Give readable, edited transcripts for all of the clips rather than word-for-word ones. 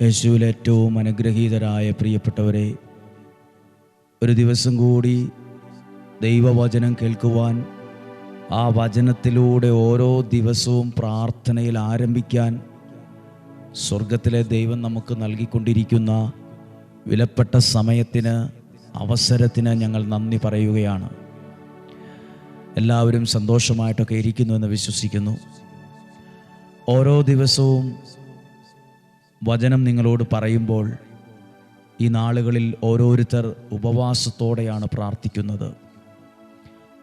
യേശുവിൽ ഏറ്റവും അനുഗ്രഹീതരായ പ്രിയപ്പെട്ടവരെ, ഒരു ദിവസം കൂടി ദൈവവചനം കേൾക്കുവാൻ, ആ വചനത്തിലൂടെ ഓരോ ദിവസവും പ്രാർത്ഥനയിൽ ആരംഭിക്കാൻ സ്വർഗത്തിലെ ദൈവം നമുക്ക് നൽകിക്കൊണ്ടിരിക്കുന്ന വിലപ്പെട്ട സമയത്തിന്, അവസരത്തിന് ഞങ്ങൾ നന്ദി പറയുകയാണ്. എല്ലാവരും സന്തോഷമായിട്ടൊക്കെ ഇരിക്കുന്നുവെന്ന് വിശ്വസിക്കുന്നു. ഓരോ ദിവസവും വചനം നിങ്ങളോട് പറയുമ്പോൾ ഈ നാളുകളിൽ ഓരോരുത്തർ ഉപവാസത്തോടെയാണ് പ്രാർത്ഥിക്കുന്നത്.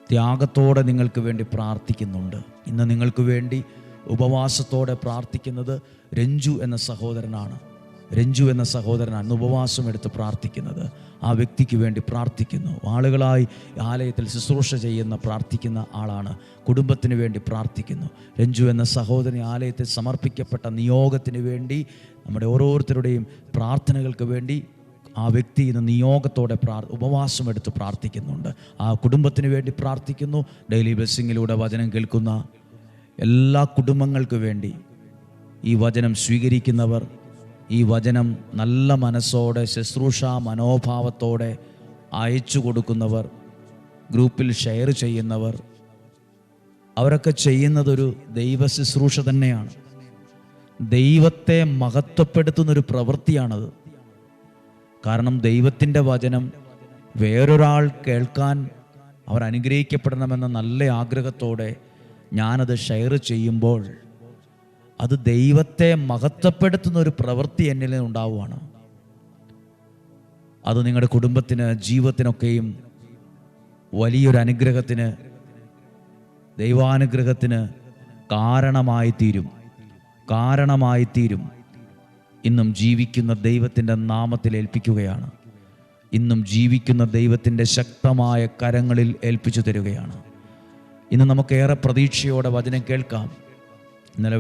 ത്യാഗത്തോടെ നിങ്ങൾക്ക് വേണ്ടി പ്രാർത്ഥിക്കുന്നുണ്ട്. ഇന്ന് നിങ്ങൾക്ക് വേണ്ടി ഉപവാസത്തോടെ പ്രാർത്ഥിക്കുന്നത് രഞ്ജു എന്ന സഹോദരനാണ്. രഞ്ജു എന്ന സഹോദരനാണ് ഉപവാസം എടുത്ത് പ്രാർത്ഥിക്കുന്നത്. ആ വ്യക്തിക്ക് വേണ്ടി പ്രാർത്ഥിക്കുന്നു. ആളുകളായി ആലയത്തിൽ ശുശ്രൂഷ ചെയ്യുന്ന പ്രാർത്ഥിക്കുന്ന ആളാണ്. കുടുംബത്തിന് വേണ്ടി പ്രാർത്ഥിക്കുന്നു. രഞ്ജു എന്ന സഹോദരൻ ആലയത്തിൽ സമർപ്പിക്കപ്പെട്ട നിയോഗത്തിന് വേണ്ടി, നമ്മുടെ ഓരോരുത്തരുടെയും പ്രാർത്ഥനകൾക്ക് വേണ്ടി ആ വ്യക്തി ഇന്ന് നിയോഗത്തോടെ ഉപവാസം എടുത്ത് പ്രാർത്ഥിക്കുന്നുണ്ട്. ആ കുടുംബത്തിന് വേണ്ടി പ്രാർത്ഥിക്കുന്നു. ഡെയിലി ബ്ലെസ്സിങ്ങിലൂടെ വചനം കേൾക്കുന്ന എല്ലാ കുടുംബങ്ങൾക്ക് വേണ്ടി, ഈ വചനം സ്വീകരിക്കുന്നവർ, ഈ വചനം നല്ല മനസ്സോടെ ശുശ്രൂഷ മനോഭാവത്തോടെ അയച്ചു കൊടുക്കുന്നവർ, ഗ്രൂപ്പിൽ ഷെയർ ചെയ്യുന്നവർ, അവരൊക്കെ ചെയ്യുന്നതൊരു ദൈവ ശുശ്രൂഷ തന്നെയാണ്. ദൈവത്തെ മഹത്വപ്പെടുത്തുന്നൊരു പ്രവൃത്തിയാണത്. കാരണം ദൈവത്തിൻ്റെ വചനം വേറൊരാൾ കേൾക്കാൻ അവർ അനുഗ്രഹിക്കപ്പെടണമെന്ന നല്ല ആഗ്രഹത്തോടെ ഞാനത് ഷെയർ ചെയ്യുമ്പോൾ അത് ദൈവത്തെ മഹത്വപ്പെടുത്തുന്ന ഒരു പ്രവൃത്തി എന്നിൽ ഉണ്ടാവുകയാണ്. അത് നിങ്ങളുടെ കുടുംബത്തിന്, ജീവിതത്തിനൊക്കെയും വലിയൊരു അനുഗ്രഹത്തിന്, ദൈവാനുഗ്രഹത്തിന് കാരണമായി തീരും. ഇന്നും ജീവിക്കുന്ന ദൈവത്തിൻ്റെ നാമത്തിൽ ഏൽപ്പിക്കുകയാണ്. ഇന്നും ജീവിക്കുന്ന ദൈവത്തിൻ്റെ ശക്തമായ കരങ്ങളിൽ ഏൽപ്പിച്ചു തരികയാണ്. ഇന്ന് നമുക്കേറെ പ്രതീക്ഷയോടെ വചനം കേൾക്കാം. ഇന്നലെ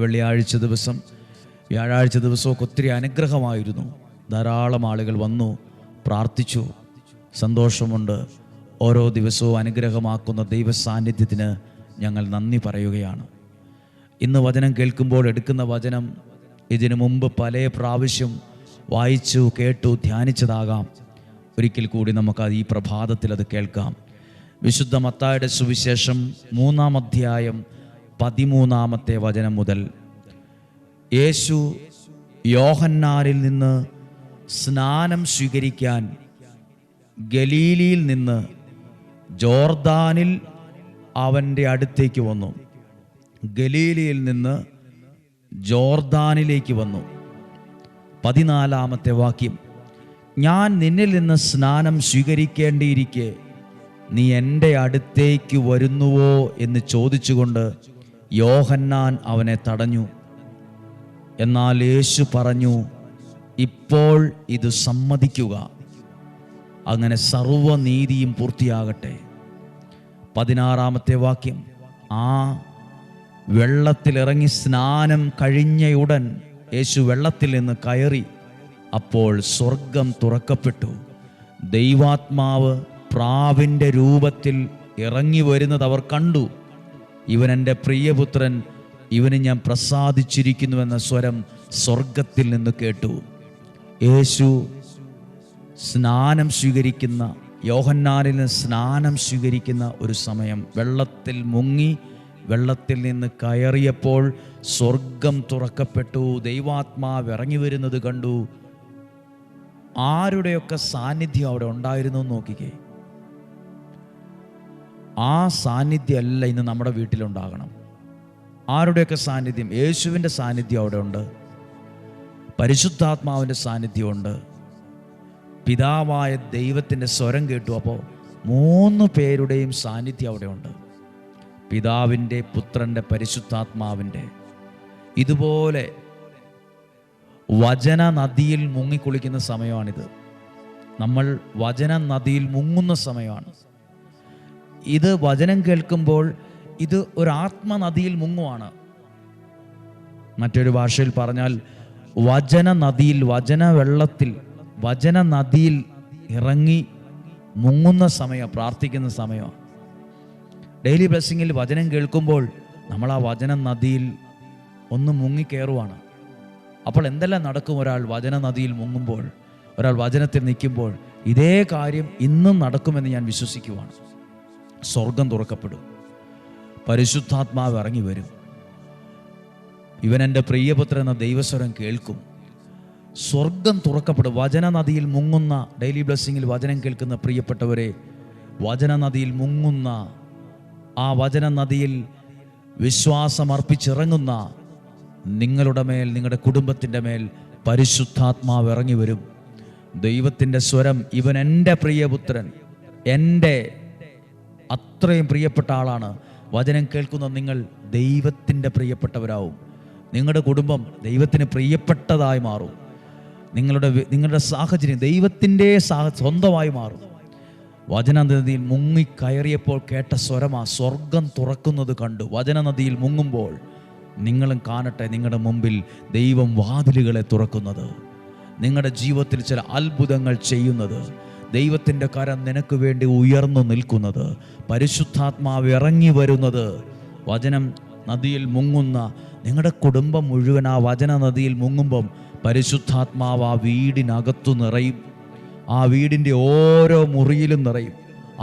വ്യാഴാഴ്ച ദിവസമൊക്കെ ഒത്തിരി അനുഗ്രഹമായിരുന്നു. ധാരാളം ആളുകൾ വന്നു, പ്രാർത്ഥിച്ചു. സന്തോഷമുണ്ട്. ഓരോ ദിവസവും അനുഗ്രഹമാക്കുന്ന ദൈവ സാന്നിധ്യത്തിന് ഞങ്ങൾ നന്ദി പറയുകയാണ്. ഇന്ന് വചനം കേൾക്കുമ്പോൾ എടുക്കുന്ന വചനം ഇതിനു മുമ്പ് പല പ്രാവശ്യം വായിച്ചു, കേട്ടു, ധ്യാനിച്ചതാകാം. ഒരിക്കൽ കൂടി നമുക്കത് ഈ പ്രഭാതത്തിൽ അത് കേൾക്കാം. വിശുദ്ധ മത്തായിയുടെ സുവിശേഷം 3-ാം അധ്യായം 13-ാമത്തെ വചനം മുതൽ. യേശു യോഹന്നാനിൽ നിന്ന് സ്നാനം സ്വീകരിക്കാൻ ഗലീലിയിൽ നിന്ന് ജോർദാനിൽ അവൻ്റെ അടുത്തേക്ക് വന്നു. ഗലീലിയിൽ നിന്ന് ജോർദാനിലേക്ക് വന്നു. 14-ാമത്തെ വാക്യം. ഞാൻ നിന്നിൽ നിന്ന് സ്നാനം സ്വീകരിക്കേണ്ടിയിരിക്കെ നീ എൻ്റെ അടുത്തേക്ക് വരുന്നുവോ എന്ന് ചോദിച്ചുകൊണ്ട് യോഹന്നാൻ അവനെ തടഞ്ഞു. എന്നാൽ യേശു പറഞ്ഞു, ഇപ്പോൾ ഇത് സമ്മതിക്കുക, അങ്ങനെ സർവ്വനീതിയും പൂർത്തിയാകട്ടെ. 16-ാമത്തെ വാക്യം. ആ വെള്ളത്തിലിറങ്ങി സ്നാനം കഴിഞ്ഞയുടൻ യേശു വെള്ളത്തിൽ നിന്ന് കയറി. അപ്പോൾ സ്വർഗം തുറക്കപ്പെട്ടു. ദൈവാത്മാവ് പ്രാവിൻ്റെ രൂപത്തിൽ ഇറങ്ങി വരുന്നത് അവർ കണ്ടു. ഇവൻ എൻ്റെ പ്രിയപുത്രൻ, ഇവന് ഞാൻ പ്രസാദിച്ചിരിക്കുന്നുവെന്ന സ്വരം സ്വർഗത്തിൽ നിന്ന് കേട്ടു. യേശു സ്നാനം സ്വീകരിക്കുന്ന, യോഹന്നാനിൽ നിന്ന് സ്നാനം സ്വീകരിക്കുന്ന ഒരു സമയം, വെള്ളത്തിൽ മുങ്ങി വെള്ളത്തിൽ നിന്ന് കയറിയപ്പോൾ സ്വർഗം തുറക്കപ്പെട്ടു. ദൈവാത്മാവ് ഇറങ്ങി വരുന്നത് കണ്ടു. ആരുടെയൊക്കെ സാന്നിധ്യം അവിടെ ഉണ്ടായിരുന്നു നോക്കിക്കേ. ആ സാന്നിധ്യമല്ല ഇന്ന് നമ്മുടെ വീട്ടിലുണ്ടാകണം. ആരുടെയൊക്കെ സാന്നിധ്യം? യേശുവിൻ്റെ സാന്നിധ്യം അവിടെ ഉണ്ട്. പരിശുദ്ധാത്മാവിൻ്റെ സാന്നിധ്യമുണ്ട്. പിതാവായ ദൈവത്തിൻ്റെ സ്വരം കേട്ടു. അപ്പോൾ 3 പേരുടെയും സാന്നിധ്യം അവിടെ ഉണ്ട്. പിതാവിൻ്റെ, പുത്രൻ്റെ, പരിശുദ്ധാത്മാവിൻ്റെ. ഇതുപോലെ വചന നദിയിൽ മുങ്ങിക്കുളിക്കുന്ന സമയമാണിത്. നമ്മൾ വചന നദിയിൽ മുങ്ങുന്ന സമയമാണ് ഇത്. വചനം കേൾക്കുമ്പോൾ ഇത് ഒരു ആത്മനദിയിൽ മുങ്ങുവാണ്. മറ്റൊരു ഭാഷയിൽ പറഞ്ഞാൽ വചന നദിയിൽ, വചന നദിയിൽ ഇറങ്ങി മുങ്ങുന്ന സമയം, പ്രാർത്ഥിക്കുന്ന സമയമാണ്. ഡെയിലി ബ്ലെസ്സിങ്ങിൽ വചനം കേൾക്കുമ്പോൾ നമ്മൾ ആ വചന നദിയിൽ ഒന്ന് മുങ്ങിക്കയറുവാണ്. അപ്പോൾ എന്തെല്ലാം നടക്കും? ഒരാൾ വചന നദിയിൽ മുങ്ങുമ്പോൾ, ഒരാൾ വചനത്തിൽ നിൽക്കുമ്പോൾ ഇതേ കാര്യം ഇന്നും നടക്കുമെന്ന് ഞാൻ വിശ്വസിക്കുവാണ്. സ്വർഗം തുറക്കപ്പെടും, പരിശുദ്ധാത്മാവ് ഇറങ്ങി വരും. ഇവൻ എൻ്റെ പ്രിയപുത്രൻ എന്ന ദൈവസ്വരം കേൾക്കും. സ്വർഗം തുറക്കപ്പെടും. വചന നദിയിൽ മുങ്ങുന്ന, ഡെയിലി ബ്ലെസ്സിങ്ങിൽ വചനം കേൾക്കുന്ന പ്രിയപ്പെട്ടവരെ, വചന നദിയിൽ മുങ്ങുന്ന, ആ വചന നദിയിൽ വിശ്വാസമർപ്പിച്ചിറങ്ങുന്ന നിങ്ങളുടെ മേൽ, നിങ്ങളുടെ കുടുംബത്തിൻ്റെ മേൽ പരിശുദ്ധാത്മാവ് ഇറങ്ങി വരും. ദൈവത്തിൻ്റെ സ്വരം, ഇവൻ എൻ്റെ പ്രിയപുത്രൻ, എൻ്റെ അത്രയും പ്രിയപ്പെട്ട ആളാണ്. വചനം കേൾക്കുന്ന നിങ്ങൾ ദൈവത്തിൻ്റെ പ്രിയപ്പെട്ടവരാവും. നിങ്ങളുടെ കുടുംബം ദൈവത്തിന് പ്രിയപ്പെട്ടതായി മാറും. നിങ്ങളുടെ സാഹചര്യം ദൈവത്തിൻ്റെ സ്വന്തമായി മാറും. വചനനദിയിൽ മുങ്ങിക്കയറിയപ്പോൾ കേട്ട സ്വരമാ സ്വർഗം തുറക്കുന്നത് കണ്ടു. വചനനദിയിൽ മുങ്ങുമ്പോൾ നിങ്ങളും കാണട്ടെ നിങ്ങളുടെ മുമ്പിൽ ദൈവം വാതിലുകളെ തുറക്കുന്നത്, നിങ്ങളുടെ ജീവിതത്തിൽ ചില അത്ഭുതങ്ങൾ ചെയ്യുന്നത്, ദൈവത്തിൻ്റെ കരം നിനക്ക് വേണ്ടി ഉയർന്നു നിൽക്കുന്നത്, പരിശുദ്ധാത്മാവ് ഇറങ്ങി വരുന്നത്. വചനം നദിയിൽ മുങ്ങുന്ന നിങ്ങളുടെ കുടുംബം മുഴുവൻ ആ വചന നദിയിൽ മുങ്ങുമ്പം പരിശുദ്ധാത്മാവ് ആ വീടിനകത്തു നിറയും. ആ വീടിൻ്റെ ഓരോ മുറിയിലും നിറയും.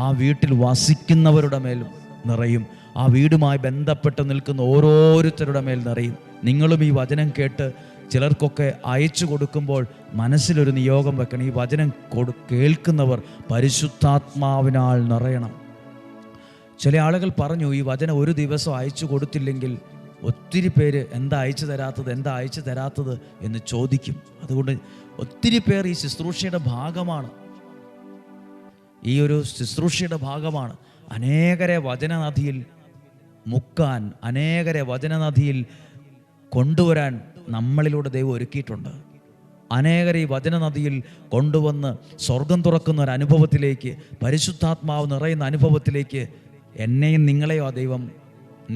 ആ വീട്ടിൽ വസിക്കുന്നവരുടെ മേലും നിറയും. ആ വീടുമായി ബന്ധപ്പെട്ട് നിൽക്കുന്ന ഓരോരുത്തരുടെ മേൽ നിറയും. നിങ്ങളും ഈ വചനം കേട്ട് ചിലർക്കൊക്കെ അയച്ചു കൊടുക്കുമ്പോൾ മനസ്സിലൊരു നിയോഗം വെക്കണം. ഈ വചനം കേൾക്കുന്നവർ പരിശുദ്ധാത്മാവിനാൽ നിറയണം. ചില ആളുകൾ പറഞ്ഞു, ഈ വചനം ഒരു ദിവസം അയച്ചു കൊടുത്തില്ലെങ്കിൽ ഒത്തിരി പേര് എന്താ അയച്ചു തരാത്തത് എന്ന് ചോദിക്കും. അതുകൊണ്ട് ഒത്തിരി പേർ ഈ ശുശ്രൂഷയുടെ ഭാഗമാണ്. ഈ ഒരു ശുശ്രൂഷയുടെ ഭാഗമാണ്. അനേകരെ വചനനദിയിൽ മുക്കാൻ, അനേകരെ വചനനദിയിൽ കൊണ്ടുവരാൻ നമ്മളിലൂടെ ദൈവം ഒരുക്കിയിട്ടുണ്ട്. അനേകരെ ഈ വചനനദിയിൽ കൊണ്ടുവന്ന് സ്വർഗം തുറക്കുന്ന ഒരു അനുഭവത്തിലേക്ക്, പരിശുദ്ധാത്മാവ് നിറയുന്ന അനുഭവത്തിലേക്ക് എന്നെയും നിങ്ങളെയോ ആ ദൈവം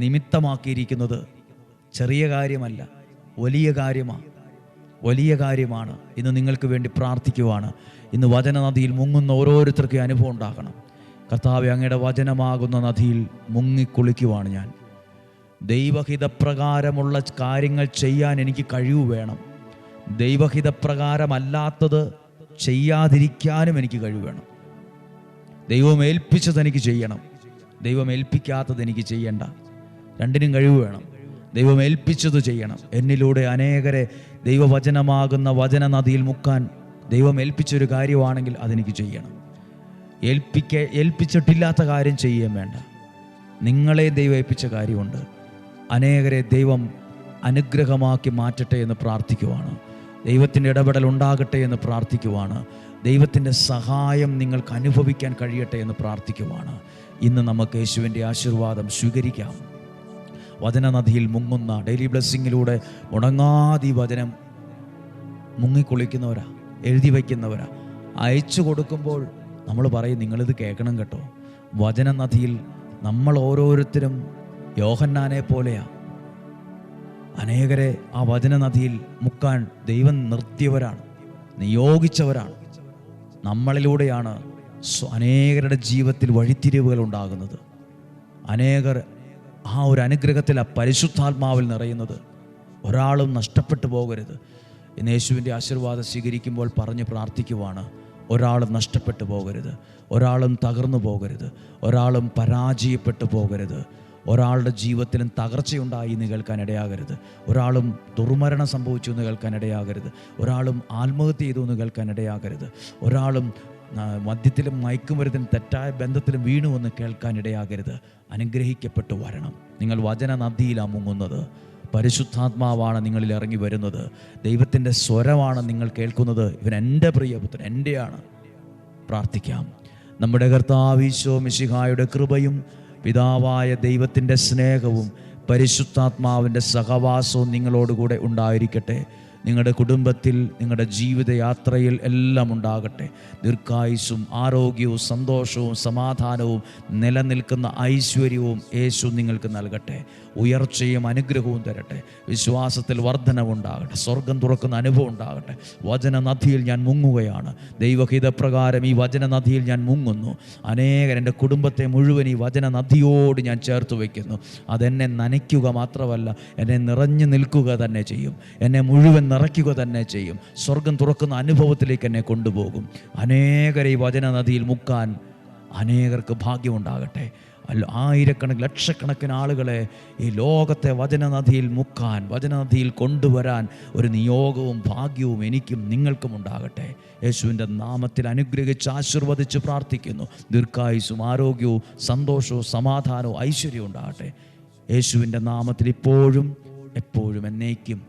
നിമിത്തമാക്കിയിരിക്കുന്നത്. ചെറിയ കാര്യമല്ല, വലിയ കാര്യമാണ്. ഇന്ന് നിങ്ങൾക്ക് വേണ്ടി പ്രാർത്ഥിക്കുവാണ്. ഇന്ന് വചനനദിയിൽ മുങ്ങുന്ന ഓരോരുത്തർക്കും അനുഭവം ഉണ്ടാകണം. കർത്താവേ, അങ്ങയുടെ വചനമാകുന്ന നദിയിൽ മുങ്ങിക്കുളിക്കുവാണ് ഞാൻ. ദൈവഹിതപ്രകാരമുള്ള കാര്യങ്ങൾ ചെയ്യാൻ എനിക്ക് കഴിവ് വേണം. ദൈവഹിതപ്രകാരമല്ലാത്തത് ചെയ്യാതിരിക്കാനും എനിക്ക് കഴിവ് വേണം. ദൈവം ഏൽപ്പിച്ചത് എനിക്ക് ചെയ്യണം, ദൈവം ഏൽപ്പിക്കാത്തത് എനിക്ക് ചെയ്യണ്ട. രണ്ടിനും കഴിവ് വേണം. ദൈവം ഏൽപ്പിച്ചത് ചെയ്യണം. എന്നിലൂടെ അനേകരെ ദൈവവചനമാകുന്ന വചന നദിയിൽ മുക്കാൻ ദൈവം ഏൽപ്പിച്ചൊരു കാര്യമാണെങ്കിൽ അതെനിക്ക് ചെയ്യണം. ഏൽപ്പിച്ചിട്ടില്ലാത്ത കാര്യം ചെയ്യുകയും വേണ്ട. നിങ്ങളെ ദൈവം ഏൽപ്പിച്ച കാര്യമുണ്ട്. അനേകരെ ദൈവം അനുഗ്രഹമാക്കി മാറ്റട്ടെ എന്ന് പ്രാർത്ഥിക്കുവാണ്. ദൈവത്തിൻ്റെ ഇടപെടൽ ഉണ്ടാകട്ടെ എന്ന് പ്രാർത്ഥിക്കുവാണ്. ദൈവത്തിൻ്റെ സഹായം നിങ്ങൾക്ക് അനുഭവിക്കാൻ കഴിയട്ടെ എന്ന് പ്രാർത്ഥിക്കുവാണ്. ഇന്ന് നമുക്ക് യേശുവിൻ്റെ ആശീർവാദം സ്വീകരിക്കാം. വചനനദിയിൽ മുങ്ങുന്ന, ഡെയിലി ബ്ലെസ്സിങ്ങിലൂടെ മുടങ്ങാതെ ഈ വചനം മുങ്ങിക്കുളിക്കുന്നവരാ, എഴുതി വയ്ക്കുന്നവരാ. അയച്ചു കൊടുക്കുമ്പോൾ നമ്മൾ പറയും, നിങ്ങളിത് കേൾക്കണം കേട്ടോ. വചനനദിയിൽ നമ്മൾ ഓരോരുത്തരും യോഹന്നാനെ പോലെയാ. അനേകരെ ആ വചനനദിയിൽ മുക്കാൻ ദൈവം നിർത്തിയവരാണ്, നിയോഗിച്ചവരാണ്. നമ്മളിലൂടെയാണ് അനേകരുടെ ജീവിതത്തിൽ വഴിത്തിരിവുകൾ ഉണ്ടാകുന്നത്. അനേകർ ആ ഒരു അനുഗ്രഹത്തിൽ, ആ പരിശുദ്ധാത്മാവിൽ നിറയുന്നത്. ഒരാളും നഷ്ടപ്പെട്ടു പോകരുത്. ഇന്ന് യേശുവിൻ്റെ ആശീർവാദം സ്വീകരിക്കുമ്പോൾ പറഞ്ഞ് പ്രാർത്ഥിക്കുവാണ്, ഒരാളും നഷ്ടപ്പെട്ടു പോകരുത്, ഒരാളും തകർന്നു പോകരുത്, ഒരാളും പരാജയപ്പെട്ടു പോകരുത്, ഒരാളുടെ ജീവിതത്തിലും തകർച്ചയുണ്ടായി എന്ന് കേൾക്കാൻ ഇടയാകരുത്, ഒരാളും ദുർമരണം സംഭവിച്ചു എന്ന് കേൾക്കാൻ ഇടയാകരുത്, ഒരാളും ആത്മഹത്യ ചെയ്തു എന്ന് കേൾക്കാൻ ഇടയാകരുത്, ഒരാളും മദ്യത്തിലും മയക്കുമരുന്നിലും തെറ്റായ ബന്ധത്തിലും വീണുവെന്ന് കേൾക്കാൻ ഇടയാകരുത്. അനുഗ്രഹിക്കപ്പെട്ടു വരണം. നിങ്ങൾ വചന നദിയിലാണ് മുങ്ങുന്നത്. പരിശുദ്ധാത്മാവാണ് നിങ്ങളിൽ ഇറങ്ങി വരുന്നത്. ദൈവത്തിൻ്റെ സ്വരമാണ് നിങ്ങൾ കേൾക്കുന്നത്. ഇവൻ എൻ്റെ പ്രിയപുത്രൻ, എൻ്റെയാണ്. പ്രാർത്ഥിക്കാം. നമ്മുടെ കർത്താവ് ഈശോ മിശിഹായുടെ കൃപയും പിതാവായ ദൈവത്തിൻ്റെ സ്നേഹവും പരിശുദ്ധാത്മാവിൻ്റെ സഹവാസവും നിങ്ങളോടുകൂടെ ഉണ്ടായിരിക്കട്ടെ. നിങ്ങളുടെ കുടുംബത്തിൽ, നിങ്ങളുടെ ജീവിതയാത്രയിൽ എല്ലാം ഉണ്ടാകട്ടെ. ദീർഘായുസ്സും ആരോഗ്യവും സന്തോഷവും സമാധാനവും നിലനിൽക്കുന്ന ഐശ്വര്യവും യേശു നിങ്ങൾക്ക് നൽകട്ടെ. ഉയർച്ചയും അനുഗ്രഹവും തരട്ടെ. വിശ്വാസത്തിൽ വർധനവുണ്ടാകട്ടെ. സ്വർഗം തുറക്കുന്ന അനുഭവം ഉണ്ടാകട്ടെ. വചനനദിയിൽ ഞാൻ മുങ്ങുകയാണ്. ദൈവഹിതപ്രകാരം ഈ വചനനദിയിൽ ഞാൻ മുങ്ങുന്നു. അനേകർ എൻ്റെ കുടുംബത്തെ മുഴുവൻ ഈ വചനനദിയോട് ഞാൻ ചേർത്ത് വയ്ക്കുന്നു. അതെന്നെ നനയ്ക്കുക മാത്രമല്ല, എന്നെ നിറഞ്ഞു നിൽക്കുക തന്നെ ചെയ്യും. എന്നെ മുഴുവൻ നിറയ്ക്കുക തന്നെ ചെയ്യും. സ്വർഗം തുറക്കുന്ന അനുഭവത്തിലേക്ക് എന്നെ കൊണ്ടുപോകും. അനേകരെ ഈ വചന നദിയിൽ മുക്കാൻ അനേകർക്ക് ഭാഗ്യമുണ്ടാകട്ടെ. ആയിരക്കണക്കിന് ലക്ഷക്കണക്കിന് ആളുകളെ ഈ ലോകത്തെ വചനനദിയിൽ മുക്കാൻ, വചനനദിയിൽ കൊണ്ടുവരാൻ ഒരു നിയോഗവും ഭാഗ്യവും എനിക്കും നിങ്ങൾക്കും ഉണ്ടാകട്ടെ. യേശുവിൻ്റെ നാമത്തിൽ അനുഗ്രഹിച്ച് ആശീർവദിച്ച് പ്രാർത്ഥിക്കുന്നു. ദീർഘായുസ്സും ആരോഗ്യവും സന്തോഷവും സമാധാനവും ഐശ്വര്യവും ഉണ്ടാകട്ടെ. യേശുവിൻ്റെ നാമത്തിൽ ഇപ്പോഴും എപ്പോഴും എന്നേക്കും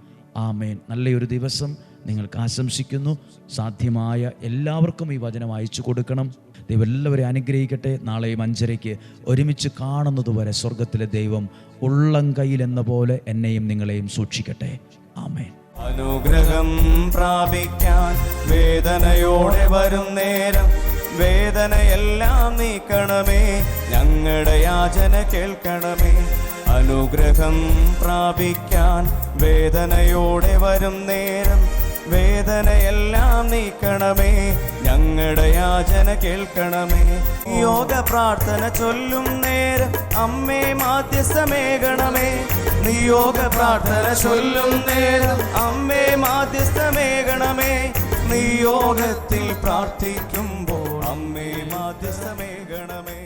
ആമേൻ. നല്ലൊരു ദിവസം നിങ്ങൾക്ക് ആശംസിക്കുന്നു. സാധ്യമായ എല്ലാവർക്കും ഈ വചനം അയച്ചു കൊടുക്കണം. ദൈവം എല്ലാവരെയും അനുഗ്രഹിക്കട്ടെ. നാളെയും 5:30 ഒരുമിച്ച് കാണുന്നതുവരെ സ്വർഗത്തിലെ ദൈവം ഉള്ളം കയ്യിൽ എന്ന പോലെ എന്നെയും നിങ്ങളെയും സൂക്ഷിക്കട്ടെ. ആമേൻ. അനുഗ്രഹം പ്രാപിക്കാൻ വേദനയോടെ വരും നേരം വേദനയെല്ലാം നീക്കണമേ, ഞങ്ങളുടെ യാചന കേൾക്കണമേ. അനുഗ്രഹം പ്രാപിക്കാൻ വേദനയോടെ വരും നേരം വേദനയെല്ലാം നീക്കണമേ, ഞങ്ങളുടെ യാചന കേൾക്കണമേ. യോഗ പ്രാർത്ഥന ചൊല്ലും നേരം അമ്മേ മാധ്യസ്ഥമേകണമേ. നിയോഗ പ്രാർത്ഥന ചൊല്ലും നേരം അമ്മേ മാധ്യസ്ഥമേകണമേ. നിയോഗത്തിൽ പ്രാർത്ഥിക്കുമ്പോൾ അമ്മേ മാധ്യസ്ഥമേകണമേ.